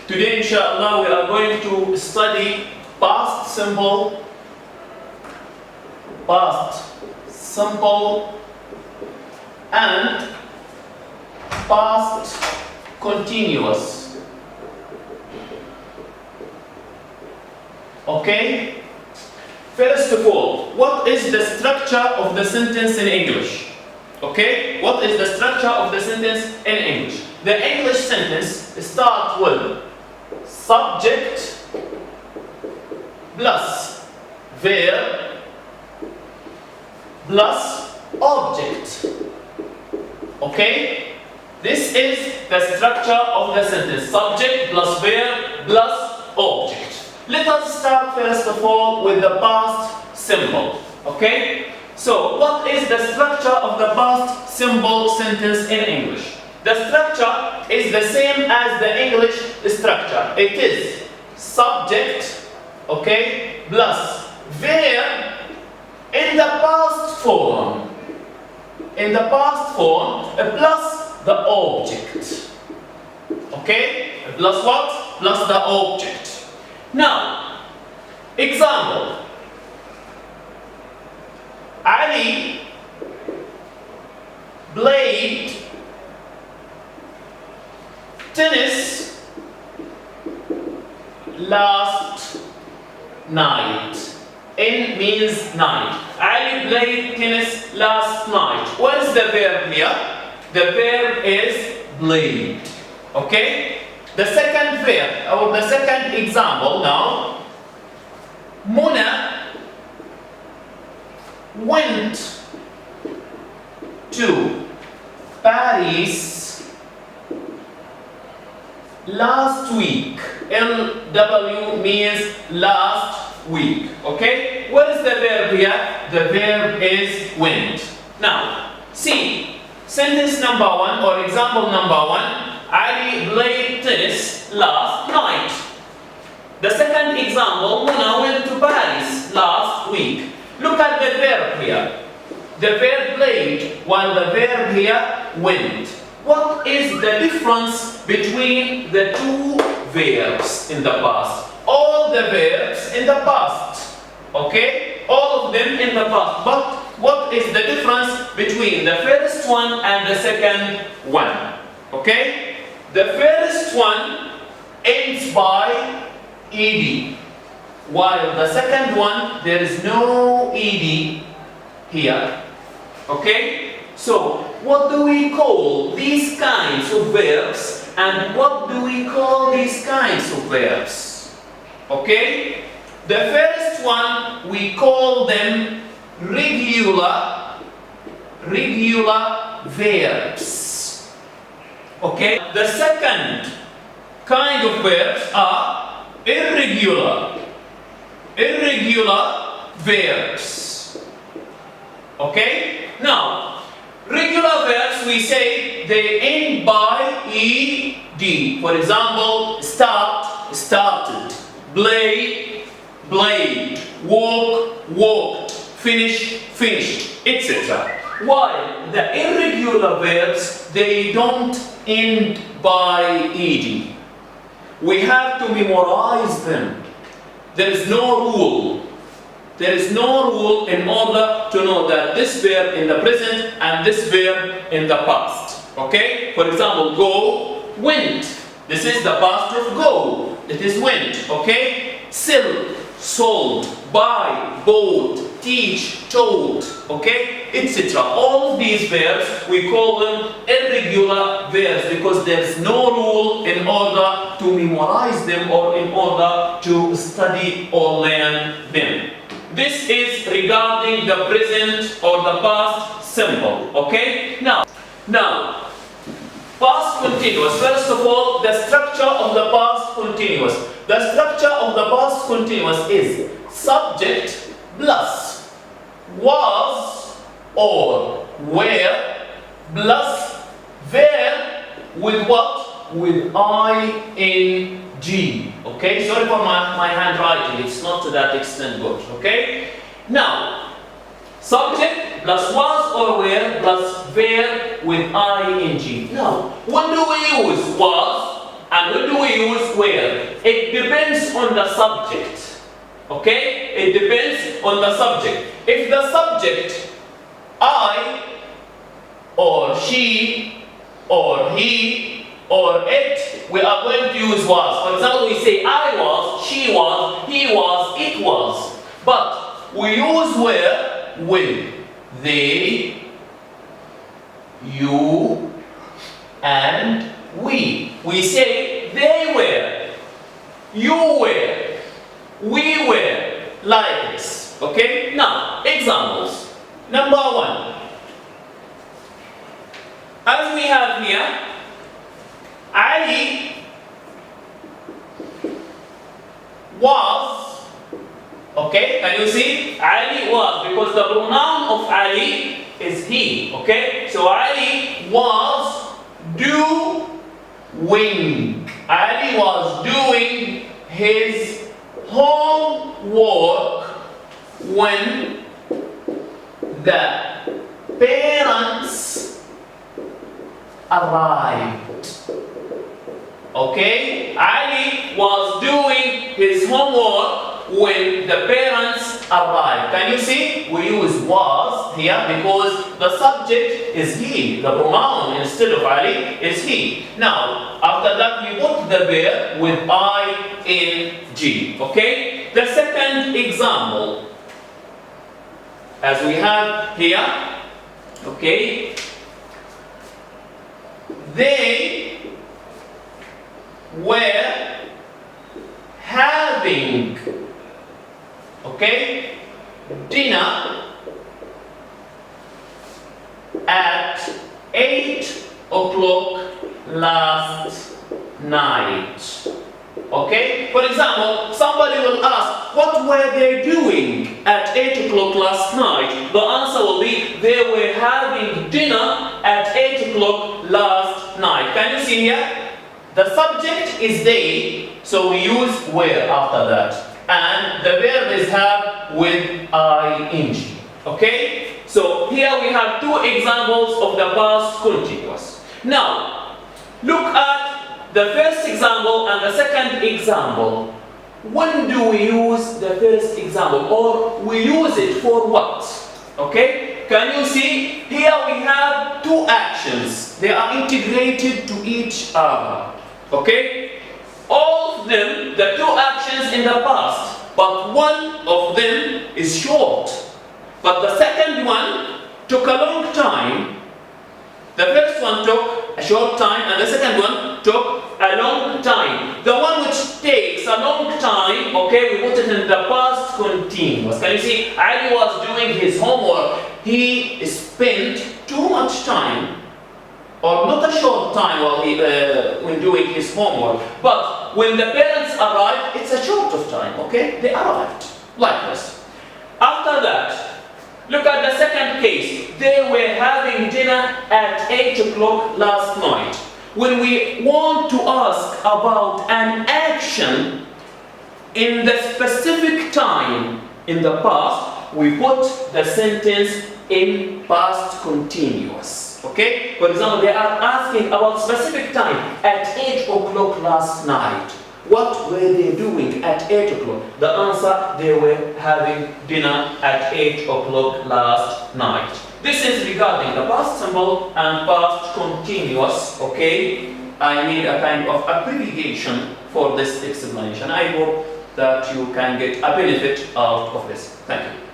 Today, inshallah, we are going to study past simple, and past continuous. Okay? First of all, what is the structure of the sentence in English? Okay? What is the structure of the sentence in English? The English sentence starts with subject plus verb plus object. Okay? This is the structure of the sentence. Subject plus verb plus object. Let us start first of all with the past simple. Okay? So, what is the structure of the past simple sentence in English? The structure is the same as the English structure. It is subject, okay, plus verb in the past form. In the past form, plus the object. Okay? Plus what? Plus the object. Now, example. Ali played tennis last night. In means night. Ali played tennis last night. What is the verb here? The verb is played. Okay? The second verb, or the second example now. Mona went to Paris last week. LW means last week. Okay? What is the verb here? The verb is went. Now, see, sentence number one or example number one. Ali played tennis last night. The second example, Mona went to Paris last week. Look at the verb here. The verb played, while the verb here went. What is the difference between the two verbs in the past? All the verbs in the past. Okay? All of them in the past. But what is the difference between the first one and the second one? Okay? The first one ends by ed, while the second one there is no ed here. Okay? So, what do we call these kinds of verbs, and what do we call these kinds of verbs? Okay? The first one we call them regular verbs. Okay? The second kind of verbs are irregular verbs. Okay? Now, regular verbs we say they end by ed. For example, start, started, play, played, walk, walked, finish, finished, etc. While the irregular verbs, they don't end by ed. We have to memorize them. There is no rule. There is no rule in order to know that this verb in the present and this verb in the past. Okay? For example, go, went. This is the past of go. It is went. Okay? Sell, sold, buy, bought, teach, told, okay, etc. All of these verbs, we call them irregular verbs because there is no rule in order to memorize them or in order to study or learn them. This is regarding the present or the past simple, okay? Now, past continuous. First of all, the structure of the past continuous. The structure of the past continuous is subject plus was or were plus verb with what? With ing. Okay, sorry for my handwriting, it's not to that extent good. Okay, now subject plus was or were plus verb with ing. Now, when do we use was? And when do we use where? It depends on the subject. Okay? It depends on the subject. If the subject, I, or she, or he, or it, we are going to use was. For example, we say I was, she was, he was, it was. But we use where when they, you, and we. We say they were, you were, we were, like this. Okay? Now, examples. Number one. As we have here, Ali was, okay, can you see? Ali was, because the pronoun of Ali is he, okay? So Ali was doing. Ali was doing his homework when the parents arrived. Okay? Ali was doing his homework when the parents arrived. Can you see? We use was here because the subject is he. The pronoun instead of Ali is he. Now, after that we put the verb with ing. Okay? The second example, as we have here, okay? They were having, okay, dinner at 8 o'clock last night. Okay? For example, somebody will ask, what were they doing at 8 o'clock last night? The answer will be, they were having dinner at 8 o'clock last night. Can you see here? The subject is they, so we use were after that. And the verb is have with ing. Okay? So here we have two examples of the past continuous. Now, look at the first example and the second example. When do we use the first example? Or we use it for what? Okay? Can you see? Here we have two actions. They are integrated to each other. Okay? All of them, the two actions in the past, but one of them is short. But the second one took a long time. The first one took a short time and the second one took a long time. The one which takes a long time, okay, we put it in the past continuous. Can you see? Ali was doing his homework. He spent too much time, or not a short time while when doing his homework. But when the parents arrived, it's a short of time, okay? They arrived, like this. After that, look at the second case. They were having dinner at 8 o'clock last night. When we want to ask about an action in the specific time in the past, we put the sentence in past continuous. Okay? For example, they are asking about specific time at 8 o'clock last night. What were they doing at 8 o'clock? The answer, they were having dinner at 8 o'clock last night. This is regarding the past simple and past continuous, okay? I need a kind of abbreviation for this explanation. I hope that you can get a benefit out of this. Thank you.